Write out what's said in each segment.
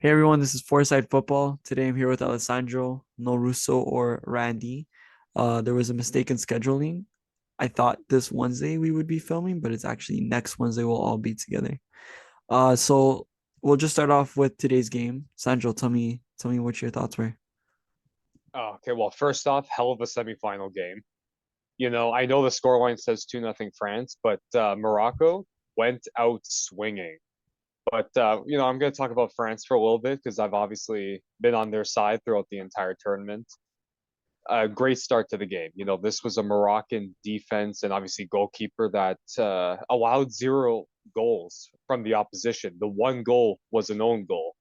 Hey everyone, this is Foreside Football. Today I'm here with Alessandro, no Russo or Randy. There was a mistake in scheduling. I thought this Wednesday we would be filming, but it's actually next Wednesday we'll all be together. So we'll just start off with today's game. Sandro, tell me what your thoughts were. Oh, okay, well, first off, hell of a semifinal game. I know the scoreline says 2-0 France, but Morocco went out swinging. But I'm going to talk about France for a little bit because I've obviously been on their side throughout the entire tournament. A great start to the game. This was a Moroccan defense and obviously goalkeeper that allowed zero goals from the opposition. The one goal was an own goal.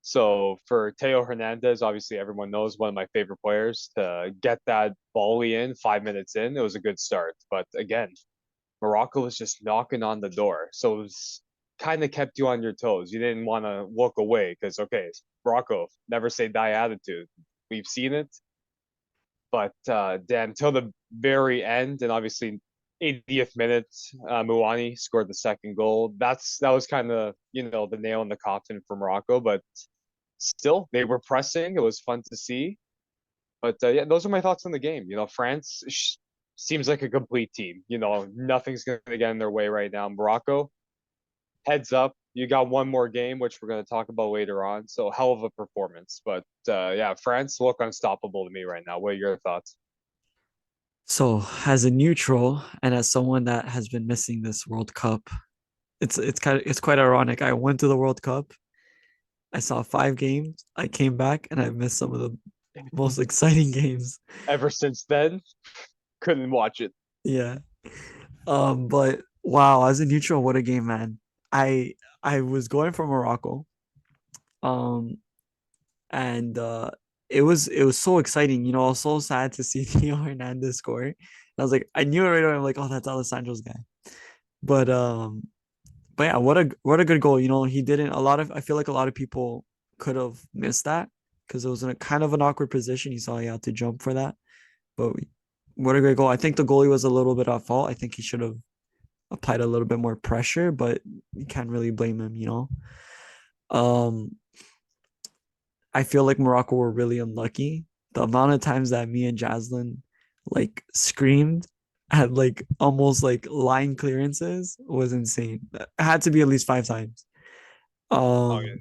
So for Teo Hernandez, obviously everyone knows one of my favorite players, to get that volley in 5 minutes in, it was a good start. But again, Morocco was just knocking on the door. So it was kind of kept you on your toes. You didn't want to look away because, okay, Morocco, never say die attitude. We've seen it. But then till the very end, and obviously 80th minute, Muani scored the second goal. That was kind of the nail in the coffin for Morocco, but still they were pressing. It was fun to see. But yeah, those are my thoughts on the game. France seems like a complete team. Nothing's going to get in their way right now. Morocco, heads up, you got one more game, which we're going to talk about later on. So hell of a performance. But yeah, France look unstoppable to me right now. What are your thoughts? So, as a neutral and as someone that has been missing this World Cup, it's quite ironic. I went to the World Cup, I saw 5 games, I came back, and I missed some of the most exciting games. Ever since then, couldn't watch it. Yeah. But wow, as a neutral, what a game, man. I I was going for Morocco. Um, and it was so exciting. I was so sad to see Theo Hernandez score. And I was like, I knew it right away. I'm like, oh, that's Alessandro's guy. But but yeah, what a good goal. He didn't a lot of I feel like a lot of people could have missed that because it was in a kind of an awkward position. You saw he had to jump for that. But what a great goal. I think the goalie was a little bit at fault. I think he should have applied a little bit more pressure, but you can't really blame him. Um, I feel like Morocco were really unlucky. The amount of times that me and Jaslyn like screamed at like almost like line clearances was insane. It had to be at least 5 times. Oh yeah, Um,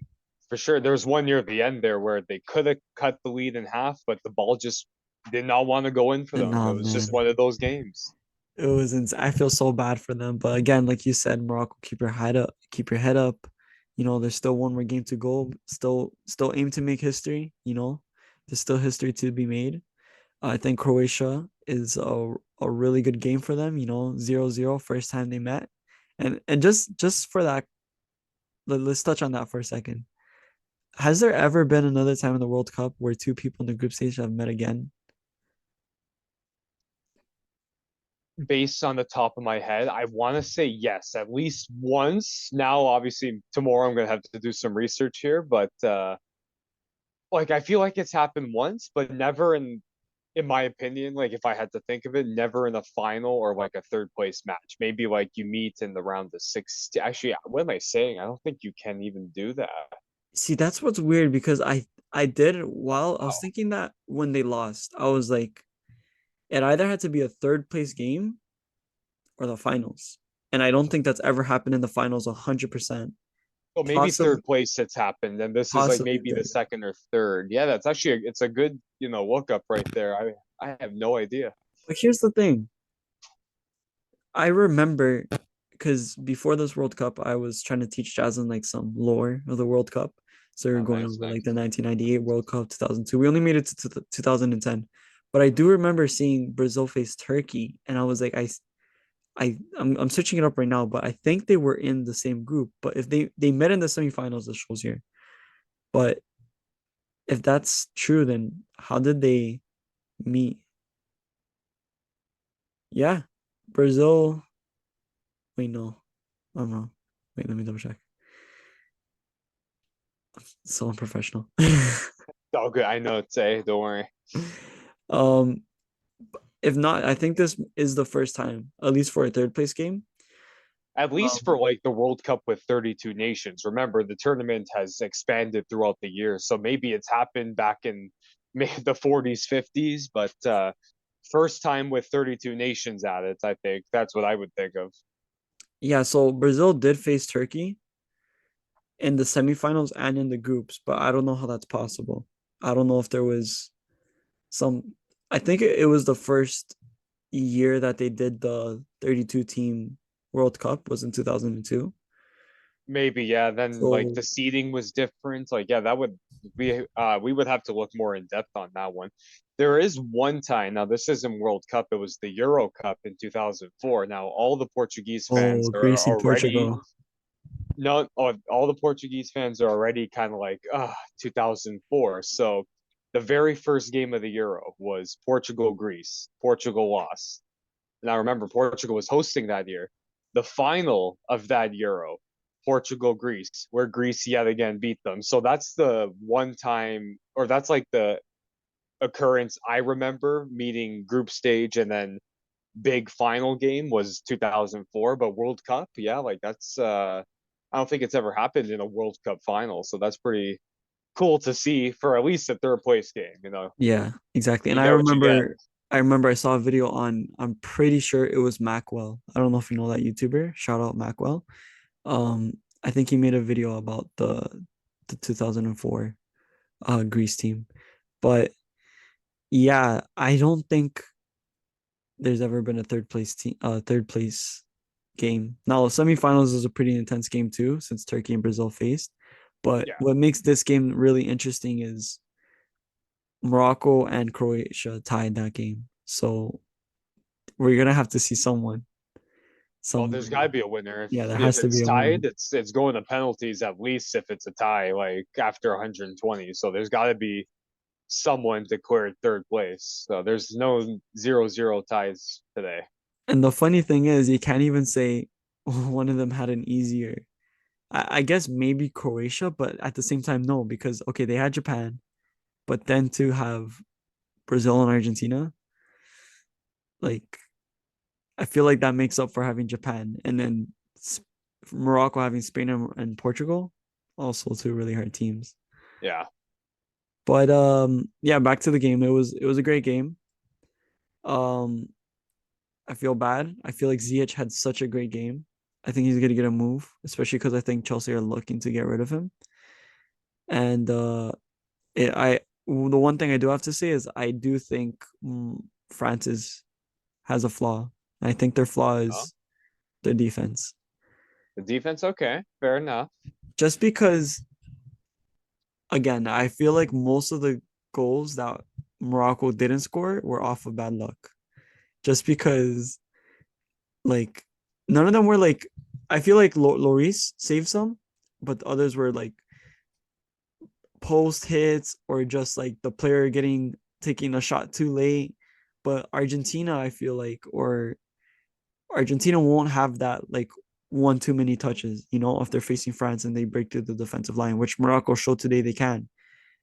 for sure. There was one near the end there where they could have cut the lead in half, but the ball just did not want to go in for and them. It nah, was just man, one of those games. it was. I feel so bad for them, but again, like you said, Morocco, keep your head up. Keep your head up. There's still one more game to go. Still aim to make history. There's still history to be made. I think Croatia is a really good game for them. 0-0 first time they met, and just for that, let's touch on that for a second. Has there ever been another time in the World Cup where two people in the group stage have met again? Based on the top of my head, I want to say yes, at least once. Now, obviously, tomorrow I'm gonna have to do some research here, but like I feel like it's happened once, but never in my opinion, like if I had to think of it, never in a final or like a third place match. Maybe like you meet in the round of 16. Actually, what am I saying? I don't think you can even do that. See, that's what's weird because I did it while I was Oh, thinking that when they lost, I was like, it either had to be a third place game or the finals. And I don't think that's ever happened in the finals 100%. well, maybe Possibly, third place it's happened, and this is like possibly maybe the third. second or third. Yeah, that's actually it's a good look up right there. I have no idea. But here's the thing. I remember because before this World Cup, I was trying to teach Jasmine like some lore of the World Cup. So we were Oh, going nice, over like the nice. 1998 World Cup, 2002. We only made it to 2010, but I do remember seeing Brazil face Turkey, and I was like, I'm searching it up right now, but I think they were in the same group. But if they met in the semifinals, this shows here. But if that's true, then how did they meet? Yeah, Brazil. Wait, no, I'm wrong. Wait, let me double check. So unprofessional. Oh, good. I know it's a. Don't worry. um, if not, I think this is the first time, at least for a third place game, At least for Um, like the World Cup with 32 nations. Remember, the tournament has expanded throughout the years, so maybe it's happened back in the 40s, 50s, but first time with 32 nations at it, I think. That's what I would think of. yeah, so Brazil did face Turkey in the semifinals and in the groups, but I don't know how that's possible. I don't know if there was some. I think it was the first year that they did the 32 team World Cup was in 2002. Maybe, yeah. Then like So, the seating was different. Like, yeah, that would we would have to look more in depth on that one. There is one time, now this isn't World Cup, it was the Euro Cup in 2004. Now all the Portuguese fans oh, are Greece and already Portugal. no all the Portuguese fans are already kind of like 2004. So the very first game of the Euro was Portugal Greece. Portugal lost. And I remember Portugal was hosting that year. The final of that Euro, Portugal Greece, where Greece yet again beat them. So that's the one time, or that's like the occurrence I remember meeting group stage and then big final game was 2004. But World Cup, yeah, like that's I don't think it's ever happened in a World Cup final. So that's pretty cool to see for at least a third place game. You know, Yeah, exactly. And you get what you get. I remember I saw a video on, I'm pretty sure it was Macwell. I don't know if you know that YouTuber. Shout out Macwell. I think he made a video about the 2004 Greece team. But yeah, I don't think there's ever been a third place game. Now, semifinals is a pretty intense game too, since Turkey and Brazil faced. But Yeah. what makes this game really interesting is Morocco and Croatia tied that game. So we're gonna have to see Well, there's got someone. to be a winner. Yeah, there If has to it's be a winner. tied, it's going to penalties at least if it's a tie, like after 120. So there's got to be someone declared third place. So there's no 0-0 ties today. And the funny thing is, you can't even say one of them had an easier. I guess maybe Croatia, but at the same time, no, because okay, they had Japan, but then to have Brazil and Argentina, like I feel like that makes up for having Japan, and then Morocco having Spain and Portugal, also two really hard teams. Yeah. But yeah, back to the game. It was a great game. Um, I feel bad. I feel like Ziyech had such a great game. I think he's gonna get a move, especially because I think Chelsea are looking to get rid of him. And the one thing I do have to say is I do think France has a flaw. I think their flaw Oh, is their defense. the defense, okay, fair enough. Just because, again, I feel like most of the goals that Morocco didn't score were off of bad luck. Just because, like, none of them were like, I feel like Lloris saved some, but the others were like post hits or just like the player getting taking a shot too late. But Argentina, I feel like, or Argentina won't have that like one too many touches, if they're facing France and they break through the defensive line, which Morocco showed today they can.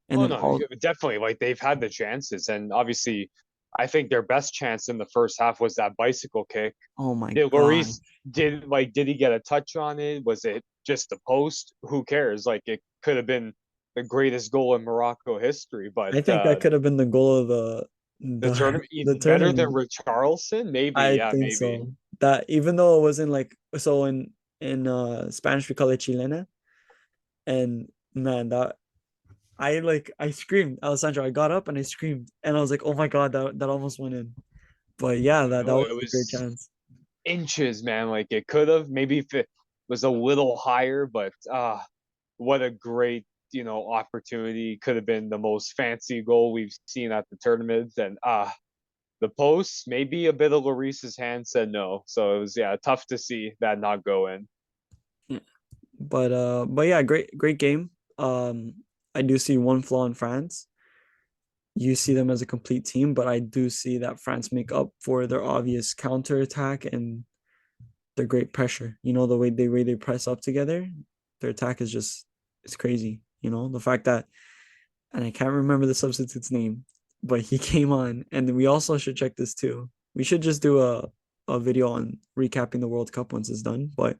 And Oh then no, all, definitely. Like they've had the chances, and obviously, I think their best chance in the first half was that bicycle kick. oh my Did God. Lloris did he get a touch on it? Was it just a post? Who cares? Like it could have been the greatest goal in Morocco history, but I think that could have been the goal of the the the tournament the better than tournament. Richarlison? Maybe, I yeah, think maybe. so. That even though it wasn't like so in Spanish we call it chilena, and man, that I screamed, Alessandro. I got up and I screamed, and I was like, "Oh my God, that almost went in." But yeah, that was It a great was chance. inches, man. Like it could have maybe if it was a little higher, but what a great opportunity. Could have been the most fancy goal we've seen at the tournament, and the post, maybe a bit of Lloris's hand said no. So it was yeah, tough to see that not go in. Yeah. But yeah, great game. I do see one flaw in France. You see them as a complete team, but I do see that France make up for their obvious counterattack and their great pressure. The way they press up together, their attack is just it's crazy. The fact that, and I can't remember the substitute's name, but he came on, and we also should check this too. We should just do a video on recapping the World Cup once it's done. But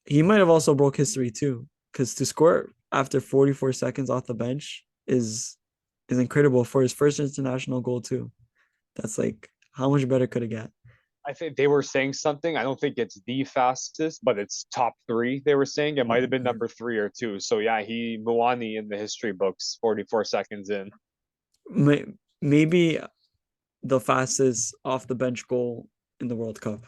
he might have also broke history too, because to score after 44 seconds off the bench is incredible for his first international goal too. That's like how much better could it get? I think they were saying something. I don't think it's the fastest, but it's top three. They were saying it might have been number three or two. So yeah, he Muani in the history books, 44 seconds in. Maybe the fastest off the bench goal in the World Cup.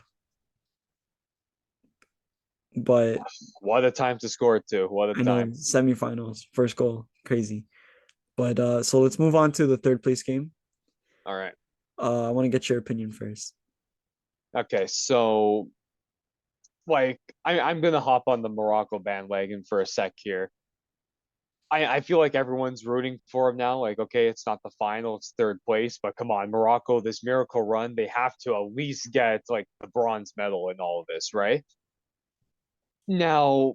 But What a time to score it too. What a I know time. semifinals, first goal, crazy. But so let's move on to the third place game. All right. I want to get your opinion first. Okay, so like I'm gonna hop on the Morocco bandwagon for a sec here. I feel like everyone's rooting for him now. Like, okay, it's not the final, it's third place, but come on, Morocco, this miracle run, they have to at least get like the bronze medal in all of this, right? Now,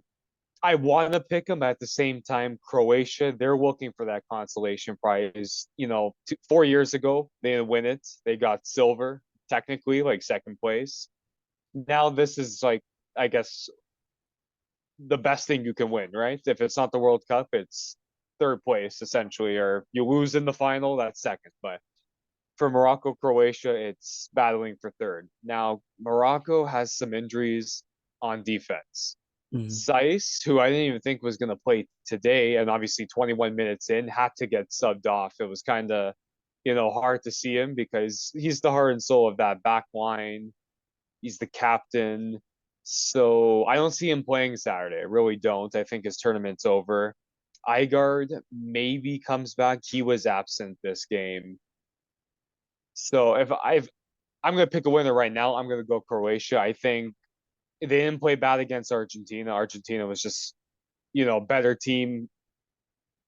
I want to pick them at the same time. Croatia, they're looking for that consolation prize. 4 years ago, they didn't win it. They got silver, technically, like second place. Now, this is like, I guess, the best thing you can win, right? If it's not the World Cup, it's third place essentially, or you lose in the final, that's second. But for Morocco, Croatia, it's battling for third. Now, Morocco has some injuries on defense. Mhm. Saiss, who I didn't even think was going to play today, and obviously 21 minutes in, had to get subbed off. It was kind of, hard to see him because he's the heart and soul of that back line. He's the captain. So I don't see him playing Saturday. I really don't. I think his tournament's over. Igard maybe comes back. He was absent this game. So I'm gonna pick a winner right now. I'm gonna go Croatia. I think they didn't play bad against Argentina. Argentina was just, better team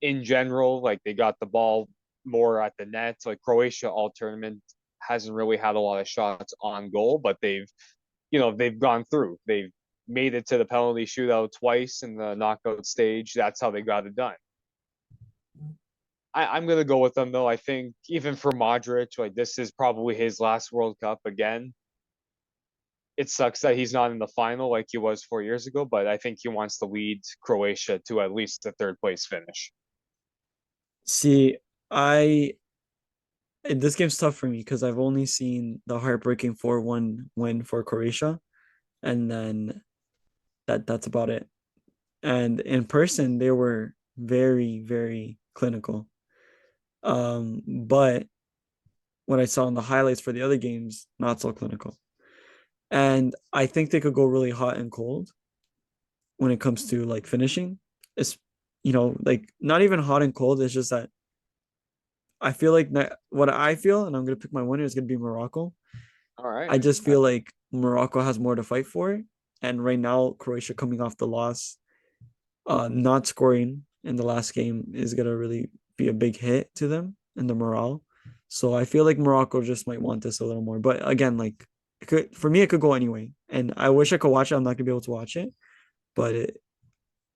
in general. Like they got the ball more at the net. Like Croatia all tournament hasn't really had a lot of shots on goal, but they've gone through. They've made it to the penalty shootout twice in the knockout stage. That's how they got it done. I'm gonna go with them though. I think even for Modric, like this is probably his last World Cup again. It sucks that he's not in the final like he was 4 years ago, but I think he wants to lead Croatia to at least the third place finish. See, I this game's tough for me because I've only seen the heartbreaking 4-1 win for Croatia, and then that's about it. And in person, they were very, very clinical. But what I saw in the highlights for the other games, not so clinical. And I think they could go really hot and cold when it comes to like finishing. It's like not even hot and cold. It's just that I feel like what I feel, and I'm gonna pick my winner is gonna be Morocco. All right. I just feel like Morocco has more to fight for, and right now Croatia coming off the loss, not scoring in the last game is gonna really be a big hit to them and the morale. So I feel like Morocco just might want this a little more. But again, like for me, it could go anyway. And I wish I could watch it. I'm not gonna be able to watch it, but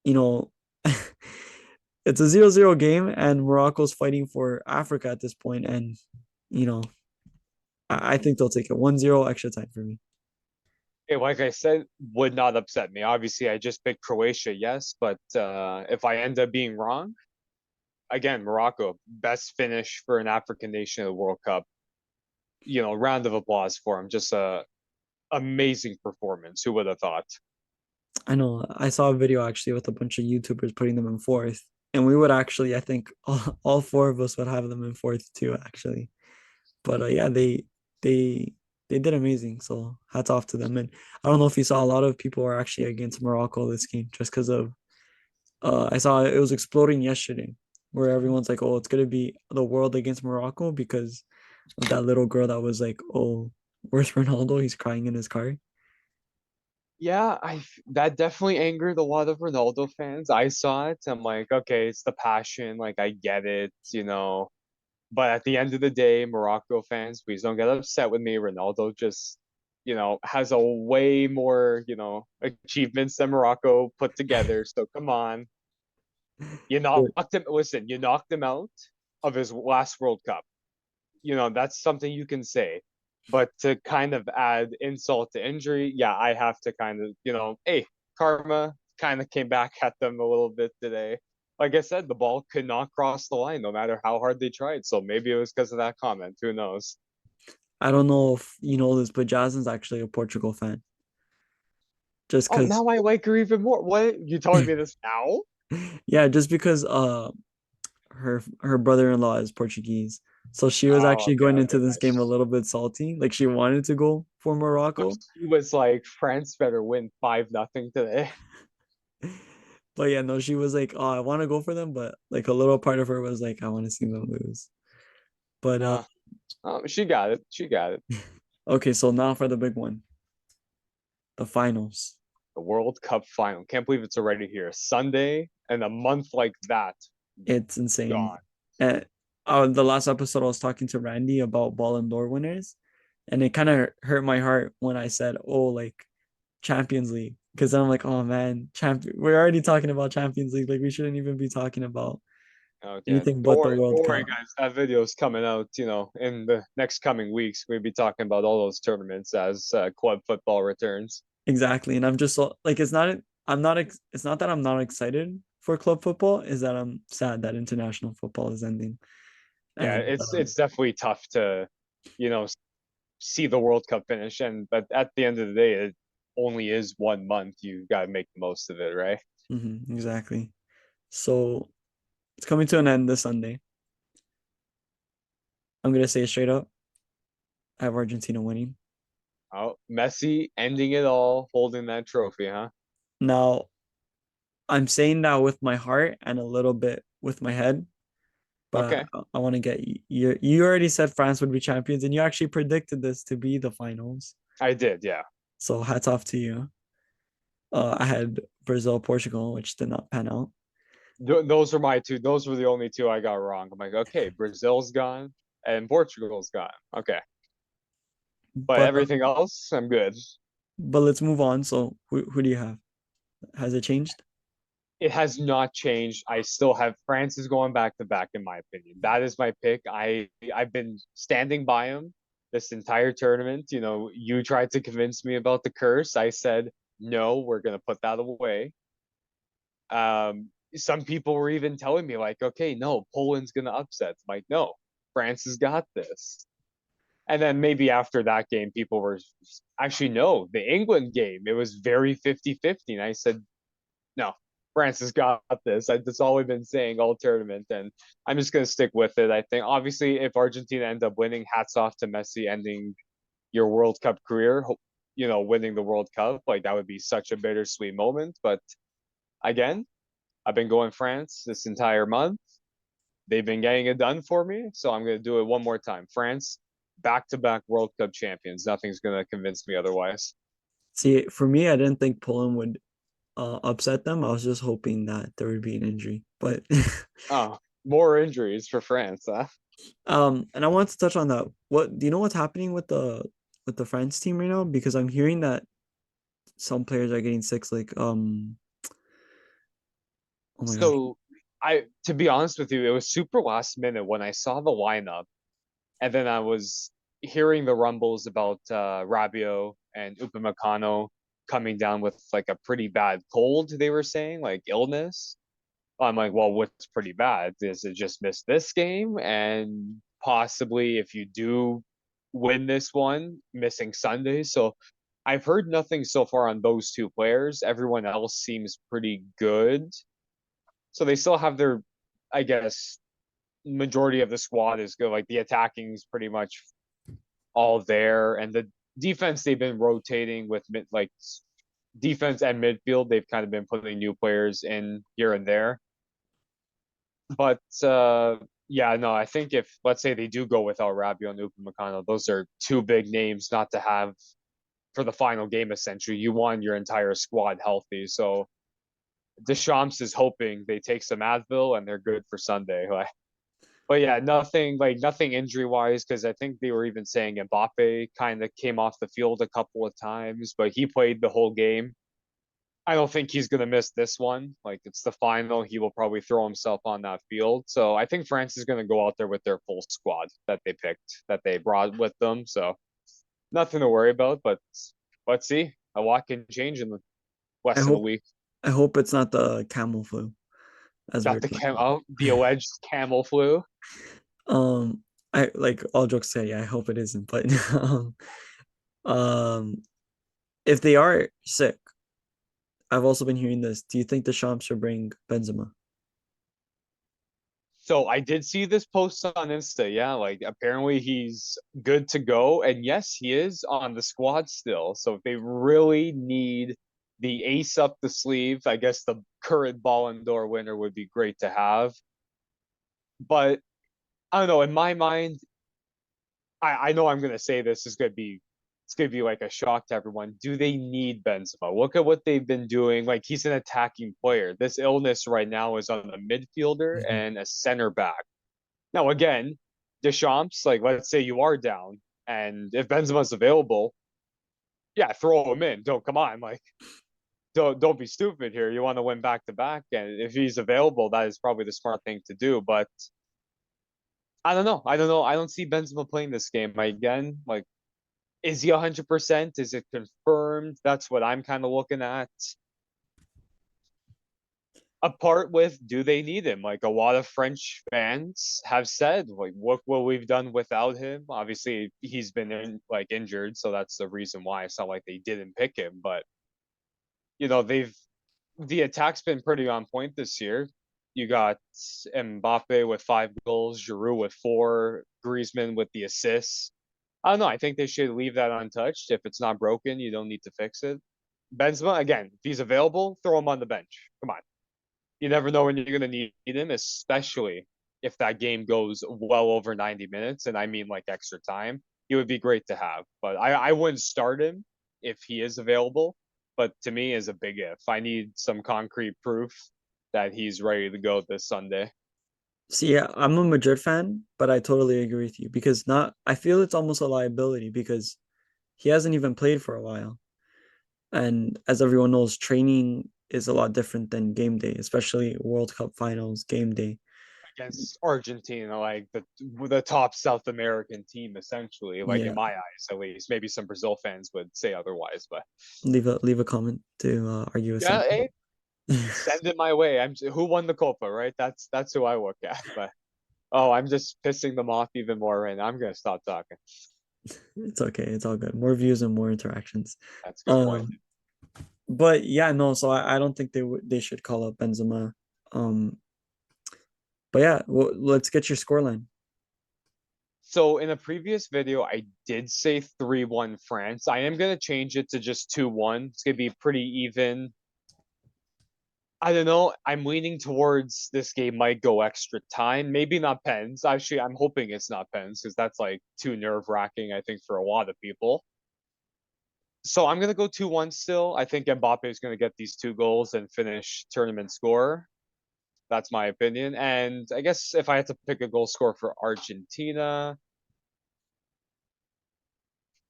you know, it's a 0-0 game, and Morocco's fighting for Africa at this point, and you know, I think they'll take it 1-0 extra time for me. Like I said, would not upset me. Obviously, I just picked Croatia, yes, but if I end up being wrong, again, Morocco, best finish for an African nation at the World Cup. Round of applause for him. Just a amazing performance. Who would have thought? I know I saw a video actually with a bunch of YouTubers putting them in fourth, and we would actually, I think, all four of us would have them in fourth too, actually. But yeah, they they did amazing. So hats off to them. And I don't know if you saw a lot of people are actually against Morocco this game just because of I saw it was exploding yesterday where everyone's like, oh, it's gonna be the world against Morocco because of that little girl that was like, oh, where's Ronaldo? He's crying in his car. Yeah, I that definitely angered a lot of Ronaldo fans. I saw it. I'm like, okay, it's the passion. Like, I get it. But at the end of the day, Morocco fans, please don't get upset with me. Ronaldo just, has a way more, achievements than Morocco put together. So come on. You knocked him out of his last World Cup. That's something you can say. But to kind of add insult to injury, yeah, I have to kind of, hey, karma kind of came back at them a little bit today. Like I said, the ball could not cross the line no matter how hard they tried. So maybe it was because of that comment. Who knows? I don't know if you know this, but Jasmine's actually a Portugal fan. Just Oh, because, now I like her even more. What? You telling me this now? yeah, just because her brother-in-law is Portuguese. So she was Oh, actually okay, going into okay, this game a nice. little bit salty. Like she wanted to go for So Morocco. she was like, France better win 5-0 today. But yeah, no, she was like, "Oh, I want to go for them," but like a little part of her was like, "I want to see them lose." But Uh, oh, she got it. She got it. okay, so now for the big one, the finals. The World Cup final. Can't believe it's already here. Sunday and a month like that It's insane. gone. And the last episode, I was talking to Randy about Ballon d'Or winners, and it kind of hurt my heart when I said, "Oh, like Champions League," because I'm like, "Oh man, champion. We're already talking about Champions League. Like we shouldn't even be talking about Okay. anything Don't but the worry, World don't worry, Cup." guys. That video's coming out, in the next coming weeks. We'll be talking about all those tournaments as club football returns. Exactly, and I'm just so like, it's not. I'm not. It's not that I'm not excited for club football. Is that I'm sad that international football is ending. Yeah, And it's definitely tough to, you know, see the World Cup finish, and but at the end of the day, it only is 1 month. You got to make the most of it, right? exactly. So it's coming to an end this Sunday. I'm gonna say it straight up. I have Argentina winning. Oh, Messi ending it all, holding that trophy, huh? Now, I'm saying that with my heart and a little bit with my head, but Okay, I want to get you. You already said France would be champions, and you actually predicted this to be the finals. I did, yeah. So hats off to you. I had Brazil, Portugal, which did not pan out. Those were my two. Those were the only two I got wrong. I'm like, okay, Brazil's gone and Portugal's gone. Okay, but But everything else, I'm good. let's move on. So who do you have? Has it changed? It has not changed. I still have France is going back to back, in my opinion. That is my pick. I've been standing by him this entire tournament. You tried to convince me about the curse. I said no, we're gonna put that away. Some people were even telling me like, okay, no, Poland's gonna upset. I'm like, no, France has got this. And then maybe after that game, people were actually no, the England game, it was very 50-50. And I said, no, France has got this. That's all we've been saying all tournament. And I'm just going to stick with it. I think, obviously, if Argentina end up winning, hats off to Messi ending your World Cup career, winning the World Cup. Like, that would be such a bittersweet moment. But again, I've been going France this entire month. They've been getting it done for me. So I'm going to do it one more time. France, back to back World Cup champions. Nothing's going to convince me otherwise. See, for me, I didn't think Poland would upset them. I was just hoping that there would be an injury. But Oh, more injuries for France, huh? and I want to touch on that. What do you know what's happening with the France team right now? Because I'm hearing that some players are getting sick. Like oh my gosh, So to be honest with you, it was super last minute when I saw the lineup, and then I was hearing the rumbles about Rabiot and Upamecano coming down with like a pretty bad cold. They were saying like illness. I'm like, well, what's pretty bad? Is it just miss this game, and possibly if you do win this one, missing Sunday? So I've heard nothing so far on those two players. Everyone else seems pretty good. So they still have their, I guess, majority of the squad is good. Like the attacking is pretty much all there, and the defense they've been rotating with like defense and midfield. They've kind of been putting new players in here and there. But yeah, no, I think if let's say they do go without Rabiot and Upamecano, those are two big names not to have for the final game. Essentially, you want your entire squad healthy. So Deschamps is hoping they take some Advil and they're good for Sunday. But yeah, nothing injury wise because I think they were even saying Mbappe kind of came off the field a couple of times, but he played the whole game. I don't think he's gonna miss this one. Like it's the final, he will probably throw himself on that field. So I think France is gonna go out there with their full squad that they picked, that they brought with them. So nothing to worry about. But let's see. A lot can change in I less than a hope week. I hope it's not the camel flu as we Got were the talking cam about. oh, the alleged camel flu. Um, I like all jokes aside, yeah, I hope it isn't. But um, if they are sick, I've also been hearing this. Do you think the Deschamps should bring Benzema? So I did see this post on Insta. Yeah, like apparently he's good to go. And yes, he is on the squad still. So if they really need the ace up the sleeve, I guess the current Ballon d'Or winner would be great to have. But I don't know. In my mind, I know I'm gonna say this is gonna be like a shock to everyone. Do they need Benzema? Look at what they've been doing. Like he's an attacking player. This illness right now is on a midfielder Mhm. and a center back. Now again, Deschamps, like let's say you are down, and if Benzema's available, yeah, throw him in. Don't come on, like don't be stupid here. You want to win back to back, and if he's available, that is probably the smart thing to do. But I don't know. I don't know. I don't see Benzema playing this game. Again, like is he 100%? Is it confirmed? That's what I'm kind of looking at. Apart with, do they need him? Like a lot of French fans have said, like, look what we've done without him. Obviously, he's been injured, so that's the reason why. It's not like they didn't pick him, but they've the attack's been pretty on point this year. You got Mbappe with 5 goals, Giroud with 4, Griezmann with the assists. I don't know. I think they should leave that untouched. If it's not broken, you don't need to fix it. Benzema, again, if he's available, throw him on the bench. Come on. You never know when you're going to need him, especially if that game goes well over 90 minutes. And I mean like extra time. He would be great to have. But I wouldn't start him if he is available. But to me, is a big if. I need some concrete proof that he's ready to go this Sunday. See, yeah, I'm a Madrid fan, but I totally agree with you because not I feel it's almost a liability because he hasn't even played for a while. And as everyone knows, training is a lot different than game day, especially World Cup finals game day. Against Argentina, like the top South American team, essentially, like in Yeah, my eyes at least. Maybe some Brazil fans would say otherwise, but leave a comment to argue with yeah, something. hey, send it my way. Who won the Copa, right? That's who I look at. But oh, I'm just pissing them off even more right now. I'm gonna stop talking. It's okay, it's all good. More views and more interactions. That's a good point. Um, but yeah, no, so I don't think they should call up Benzema. Um, but yeah, well, let's get your scoreline. So in a previous video, I did say 3-1 France. I am gonna change it to just 2-1. It's gonna be pretty even. I don't know. I'm leaning towards this game might go extra time. Maybe not pens. Actually, I'm hoping it's not pens because that's like too nerve wracking, I think, for a lot of people. So I'm gonna go 2-1 still. I think Mbappe is gonna get these 2 goals and finish tournament scorer. That's my opinion. And I guess if I had to pick a goal scorer for Argentina,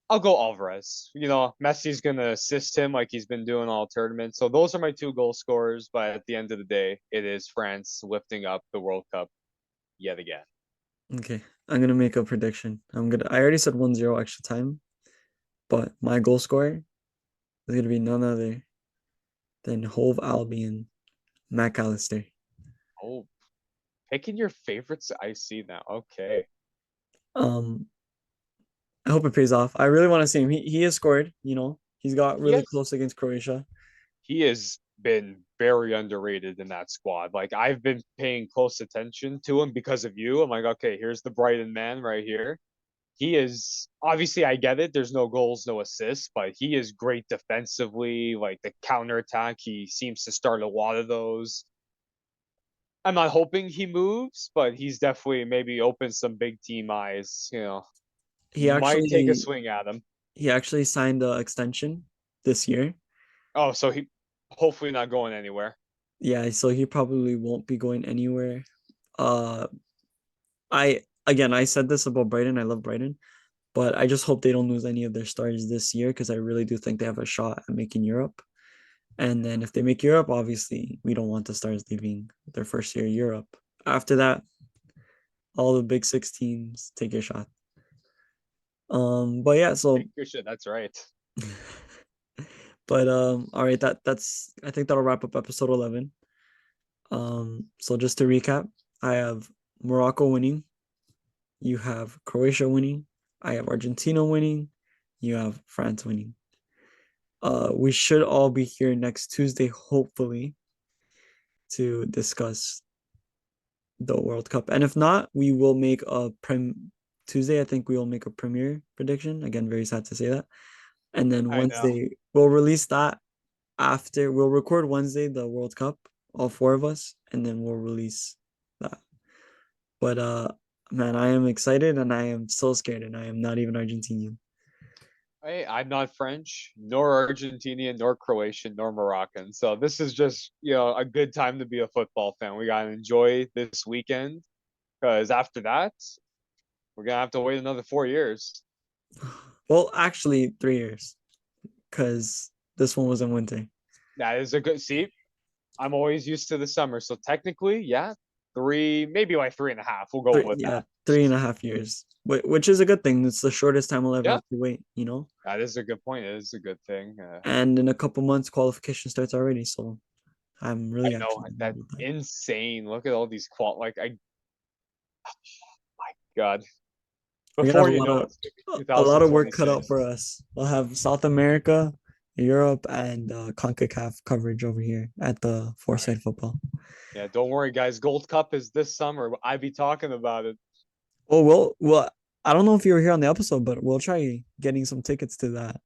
I'll go Alvarez. Messi's gonna assist him like he's been doing all tournaments. So those are my 2 goal scorers. But at the end of the day, it is France lifting up the World Cup yet again. Okay, I'm gonna make a prediction. I already said 1-0 extra time, but my goal scorer is gonna be none other than Hove Albion McAllister. Oh, picking your favorites. I see now. Okay. Um, I hope it pays off. I really want to see him. He has scored, he's got really Yes, close against Croatia. he has been very underrated in that squad. Like I've been paying close attention to him because of you. I'm like, okay, here's the Brighton man right here. He is obviously I get it. There's no goals, no assists, but he is great defensively. Like the counter attack, he seems to start a lot of those. I'm not hoping he moves, but he's definitely maybe opened some big team eyes. He Might take a actually swing at him. he actually signed the extension this year. Oh, so he hopefully not going anywhere. Yeah, so he probably won't be going anywhere. Uh, I said this about Brighton. I love Brighton, but I just hope they don't lose any of their stars this year because I really do think they have a shot at making Europe. And then if they make Europe, obviously we don't want the stars leaving their first year Europe. After that, all the big six teams take a shot. But yeah, Hey, so good shit. That's right. but all right, that's I think that'll wrap up episode 11. So just to recap, I have Morocco winning, you have Croatia winning, I have Argentina winning, you have France winning. We should all be here next Tuesday, hopefully, to discuss the World Cup. And if not, we will make a Tuesday. I think we will make a premiere prediction. Again, very sad to say that. And then I know. Wednesday, we'll release that after we'll record Wednesday the World Cup, all four of us, and then we'll release that. But man, I am excited and I am so scared, and I am not even Argentinian. Hey, I'm not French, nor Argentinian, nor Croatian, nor Moroccan. So this is just, a good time to be a football fan. We gotta enjoy this weekend because after that, we're gonna have to wait another 4 years. Well, actually, 3 years, because this one was in winter. That is a good see. I'm always used to the summer, so technically, yeah, three, maybe like 3.5. We'll go Three, with yeah, that. 3.5 years, which is a good thing. It's the shortest time I'll ever Yeah, have to wait, that is a good point. It is a good thing. And in a couple months, qualification starts already. So I'm I really know actually happy that with that. insane. Look at all these like my God. We're gonna Before have you know it, it's gonna be a lot of work cut out 2026. for us. We'll have South America, Europe, and CONCACAF coverage over here at the All right. Foresight Football. Yeah, don't worry, guys. Gold Cup is this summer. I be talking about it. Oh, well, I don't know if you were here on the episode, but we'll try getting some tickets to that.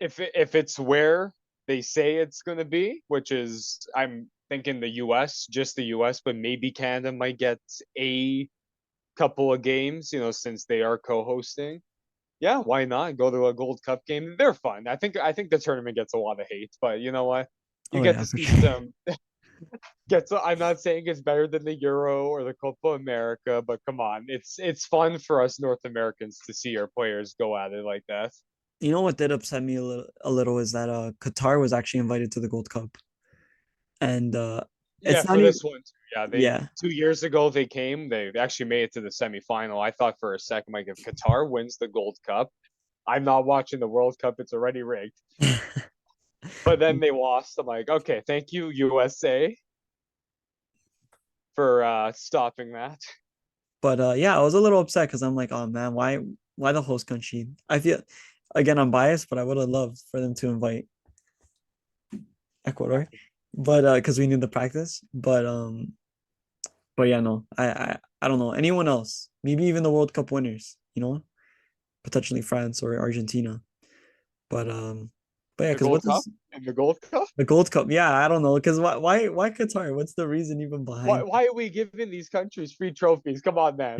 If it's where they say it's gonna be, which is I'm thinking the US, just the US, but maybe Canada might get a couple of games, since they are co-hosting. Yeah, why not go to a Gold Cup game? They're fun. I think the tournament gets a lot of hate, but you know what? You Oh get yeah, to for see sure. some I'm not saying it's better than the Euro or the Copa America, but come on. It's fun for us North Americans to see our players go at it like that. You know what did upset me a little is that Qatar was actually invited to the Gold Cup, and Yeah, it's not for even this one too. Yeah, they yeah. 2 years ago they came. They actually made it to the semifinal. I thought for a second, like if Qatar wins the Gold Cup, I'm not watching the World Cup. It's already rigged. But then they lost. I'm like, okay, thank you USA for stopping that. But yeah, I was a little upset because I'm like, oh man, why the host country? I feel again I'm biased, but I would have loved for them to invite Yeah, Ecuador, but because we knew the practice. But yeah, no, I don't know anyone else. Maybe even the World Cup winners, potentially France or Argentina. But but yeah, the because what Gold Cup does and the Gold Cup. the Gold Cup? Yeah, I don't know. Because why Qatar? What's the reason even Why behind? why are we giving these countries free trophies? Come on, man.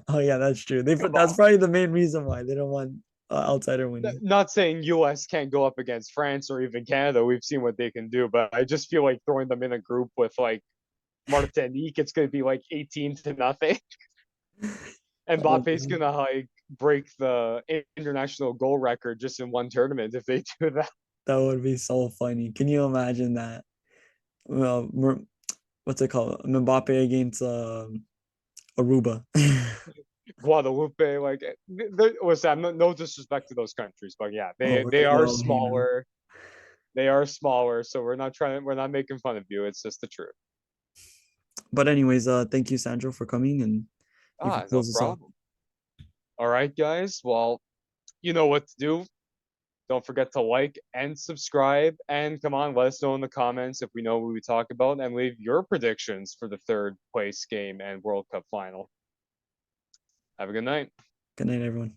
Oh yeah, that's true. Come That's on. probably the main reason why they don't want outsider winning. Not saying US can't go up against France or even Canada. We've seen what they can do, but I just feel like throwing them in a group with like Martinique, it's going to be like 18-0. And Oh, Mbappe's man. going to like break the international goal record just in one tournament if they do that. That would be so funny. Can you imagine that? Well, what's it called? Mbappe against Aruba. Guadalupe, like, listen, no disrespect to those countries, but yeah, Oh, they we're are all here now. smaller. They are smaller, so we're not making fun of you. It's just the truth. But anyways, thank you, Sandro, for coming, and you can No close us off. problem. All right, guys. Well, you know what to do. Don't forget to like and subscribe. And come on, let us know in the comments if we know what we talk about and leave your predictions for the third place game and World Cup final. Have a good night. Good night, everyone.